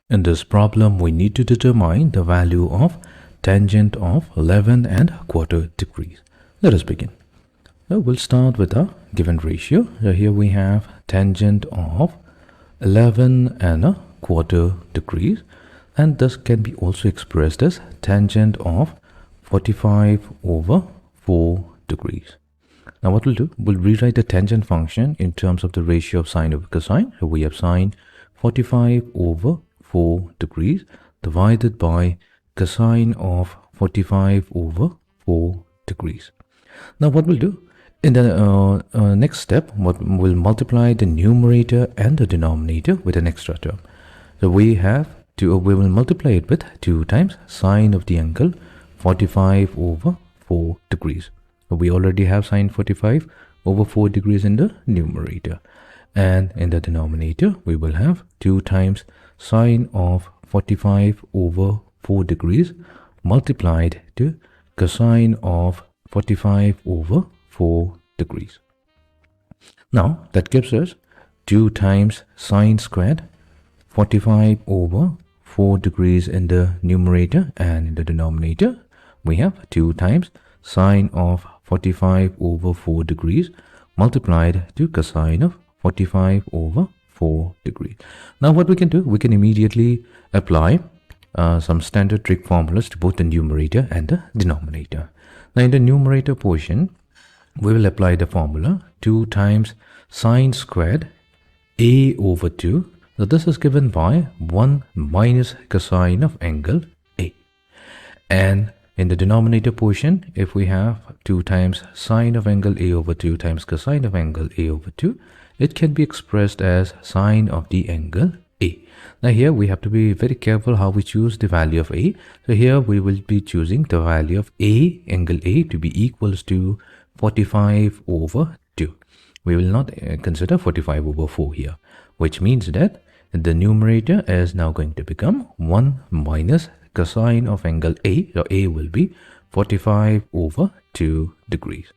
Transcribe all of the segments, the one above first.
In this problem, we need to determine the value of tangent of 11 and a quarter degrees. Let us begin. Now we'll start with a given ratio. So here we have tangent of 11 and a quarter degrees, and this can be also expressed as tangent of 45 over 4 degrees. Now what we'll do, we'll rewrite the tangent function in terms of the ratio of sine over cosine. So we have sine 45 over 4 degrees divided by cosine of 45 over 4 degrees. Now what we'll do, in the next step, we'll multiply the numerator and the denominator with an extra term. So we will multiply it with 2 times sine of the angle 45 over 4 degrees. So we already have sine 45 over 4 degrees in the numerator. And in the denominator, we will have 2 times sine of 45 over 4 degrees multiplied to cosine of 45 over 4 degrees. Now, that gives us 2 times sine squared 45 over 4 degrees in the numerator, and in the denominator, we have 2 times sine of 45 over 4 degrees multiplied to cosine of 45 over 4 degrees. Now what we can do, we can immediately apply some standard trig formulas to both the numerator and the denominator. Now in the numerator portion, we will apply the formula 2 times sine squared a over 2. So this is given by 1 minus cosine of angle A. And in the denominator portion, if we have 2 times sine of angle A over 2 times cosine of angle A over 2, it can be expressed as sine of the angle A. Now here we have to be very careful how we choose the value of A. So here we will be choosing the value of A, angle A, to be equals to 45 over 2. We will not consider 45 over 4 here, which means that the numerator is now going to become 1 minus cosine of angle A. So A will be 45 over 2 degrees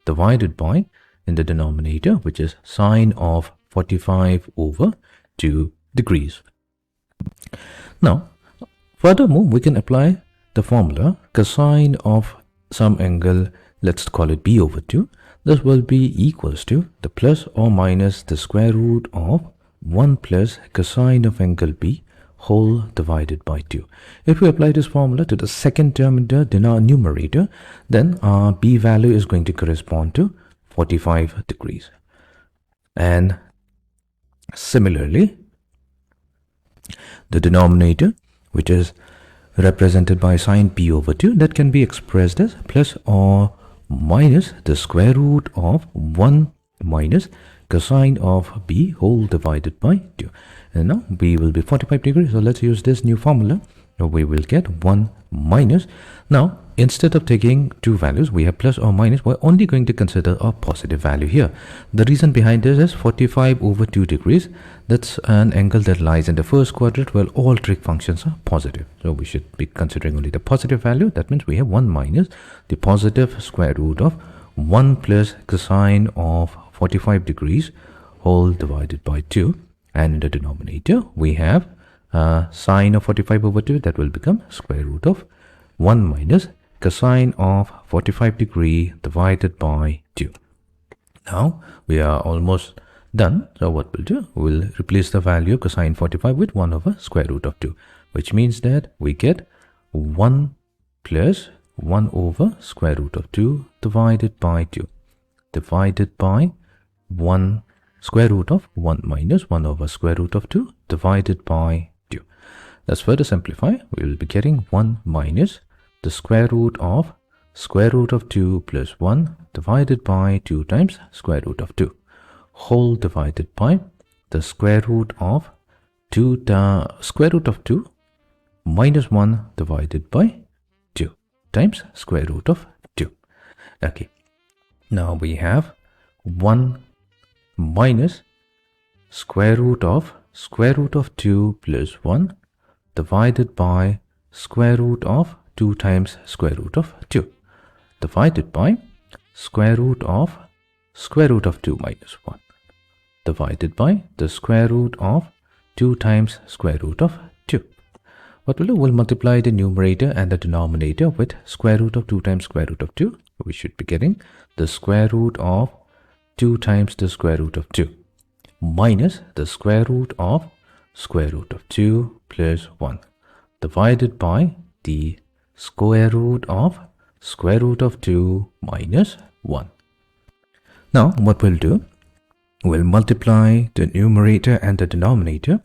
divided by, in the denominator, which is sine of 45 over 2 degrees. Now, furthermore, we can apply the formula cosine of some angle, let's call it B over 2. This will be equals to the plus or minus the square root of 1 plus cosine of angle B whole divided by 2. If we apply this formula to the second term in the numerator, then our B value is going to correspond to 45 degrees. And similarly, the denominator, which is represented by sine B over 2, that can be expressed as plus or minus the square root of 1 minus cosine of B whole divided by 2. And now B will be 45 degrees. So let's use this new formula. We will get 1 minus. Now, instead of taking two values, we have plus or minus. We're only going to consider a positive value here. The reason behind this is 45 over 2 degrees. That's an angle that lies in the first quadrant where all trig functions are positive. So we should be considering only the positive value. That means we have 1 minus the positive square root of 1 plus cosine of 45 degrees whole divided by 2. And in the denominator, we have sine of 45 over 2. That will become square root of 1 minus cosine of 45 degree divided by 2. Now, we are almost done. So what we'll do, we'll replace the value of cosine 45 with 1 over square root of 2, which means that we get 1 plus 1 over square root of 2 divided by 2 divided by 1 square root of 1 minus 1 over square root of 2 divided by 2. Let's further simplify. We will be getting 1 minus the square root of 2 plus 1 divided by 2 times square root of 2 whole divided by the square root of 2 minus 1 divided by 2 times square root of 2. Okay. Now we have 1 minus square root of 2 plus 1 divided by square root of 2 times square root of 2 divided by square root of 2 minus 1 divided by the square root of 2 times square root of 2. what we'll do, we'll multiply the numerator and the denominator with square root of 2 times square root of 2. We should be getting the square root of 2 times the square root of 2 minus the square root of 2 plus 1 divided by the square root of 2 minus 1. Now what we'll do, we'll multiply the numerator and the denominator.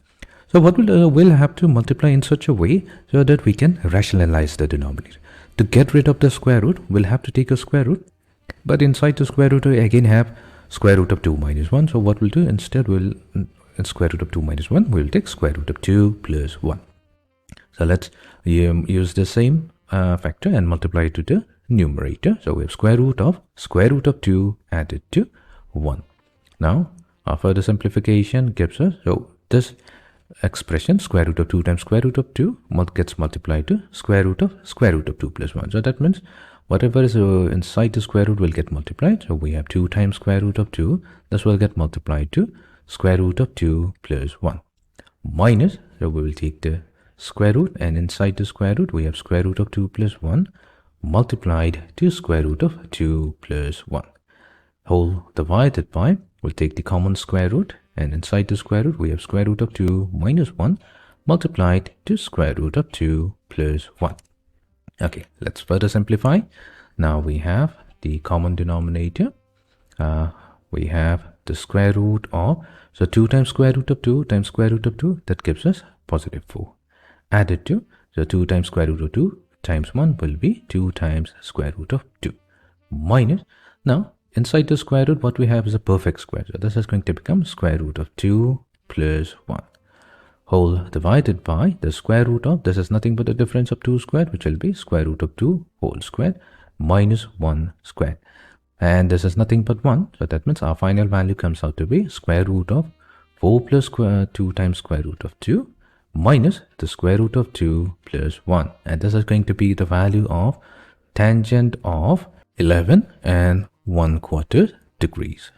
So what we'll have to multiply in such a way so that we can rationalize the denominator. To get rid of the square root, we'll have to take a square root, but inside the square root we again have square root of 2 minus 1. So what we'll do instead, we'll in square root of 2 minus 1, we'll take square root of 2 plus 1. So let's use the same factor and multiply it to the numerator. So we have square root of 2 added to 1. Now our further simplification gives us, so this expression square root of 2 times square root of 2 gets multiplied to square root of 2 plus 1. So that means whatever is inside the square root will get multiplied. So we have 2 times square root of 2. This will get multiplied to square root of 2 plus 1 minus, so we will take the square root, and inside the square root we have square root of 2 plus 1 multiplied to square root of 2 plus 1 whole divided by, we'll take the common square root, and inside the square root we have square root of 2 minus 1 multiplied to square root of 2 plus 1. Okay, let's further simplify. Now we have the common denominator. We have the square root of, so 2 times square root of 2 times square root of 2, that gives us positive 4. Added to, so 2 times square root of 2 times 1 will be 2 times square root of 2 minus, now inside the square root what we have is a perfect square. So this is going to become square root of 2 plus 1 whole divided by the square root of, this is nothing but the difference of 2 squared, which will be square root of 2 whole squared minus 1 squared. And this is nothing but 1. So that means our final value comes out to be square root of 4 plus 2 times square root of 2 minus the square root of 2 plus 1. And this is going to be the value of tangent of 11 and 1/4 degrees.